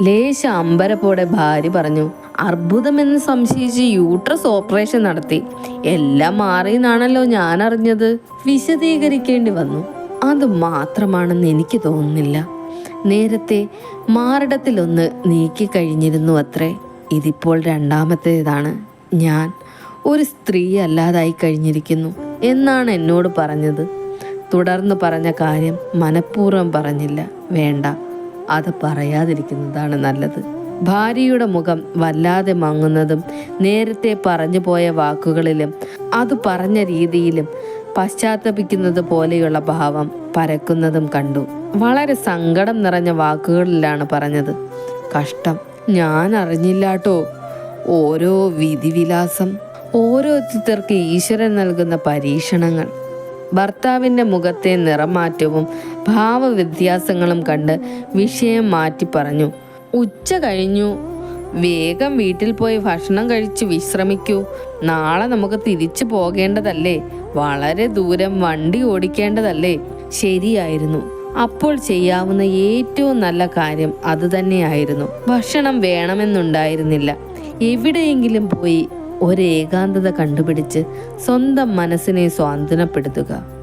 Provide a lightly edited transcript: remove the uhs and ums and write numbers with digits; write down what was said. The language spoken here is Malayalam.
ലേശ അമ്പരപ്പോടെ ഭാര്യ പറഞ്ഞു. അർബുദമെന്ന് സംശയിച്ച് യൂട്രസ് ഓപ്പറേഷൻ നടത്തി. എല്ലാം മാറിയെന്നാണല്ലോ ഞാൻ അറിഞ്ഞത്. വിശദീകരിക്കേണ്ടി വന്നു. അത് മാത്രമാണെന്ന് എനിക്ക് തോന്നുന്നില്ല. നേരത്തെ മാറിടത്തിലൊന്ന് നീക്കി കഴിഞ്ഞിരുന്നു അത്രേ. ഇതിപ്പോൾ രണ്ടാമത്തേതാണ്. ഞാൻ ഒരു സ്ത്രീ അല്ലാതായി കഴിഞ്ഞിരിക്കുന്നു എന്നാണ് എന്നോട് പറഞ്ഞത്. തുടർന്ന് പറഞ്ഞ കാര്യം മനഃപൂർവ്വം പറഞ്ഞില്ല. വേണ്ട, അത് പറയാതിരിക്കുന്നതാണ് നല്ലത്. ഭാര്യയുടെ മുഖം വല്ലാതെ മങ്ങുന്നതും നേരത്തെ പറഞ്ഞു പോയ വാക്കുകളിലും അത് പറഞ്ഞ രീതിയിലും പശ്ചാത്തപിക്കുന്നത് പോലെയുള്ള ഭാവം പരക്കുന്നതും കണ്ടു. വളരെ സങ്കടം നിറഞ്ഞ വാക്കുകളിലാണ് പറഞ്ഞത്. കഷ്ടം, ഞാൻ അറിഞ്ഞില്ലാട്ടോ. ഓരോ വിധിവിലാസം, ഓരോരുത്തർക്ക് ഈശ്വരൻ നൽകുന്ന പരീക്ഷണങ്ങൾ. ഭർത്താവിൻ്റെ മുഖത്തെ നിറമാറ്റവും ഭാവവ്യത്യാസങ്ങളും കണ്ട് വിഷയം മാറ്റി പറഞ്ഞു. ഉച്ച കഴിഞ്ഞു, വേഗം വീട്ടിൽ പോയി ഭക്ഷണം കഴിച്ച് വിശ്രമിക്കൂ. നാളെ നമുക്ക് തിരിച്ചു പോകേണ്ടതല്ലേ? വളരെ ദൂരം വണ്ടി ഓടിക്കേണ്ടതല്ലേ? ശരിയായിരുന്നു. അപ്പോൾ ചെയ്യാവുന്ന ഏറ്റവും നല്ല കാര്യം അതുതന്നെയായിരുന്നു. ഭക്ഷണം വേണമെന്നുണ്ടായിരുന്നില്ല. എവിടെയെങ്കിലും പോയി ഒരു ഏകാന്തത കണ്ടുപിടിച്ച് സ്വന്തം മനസ്സിനെ സ്വാന്തനപ്പെടുത്തുക.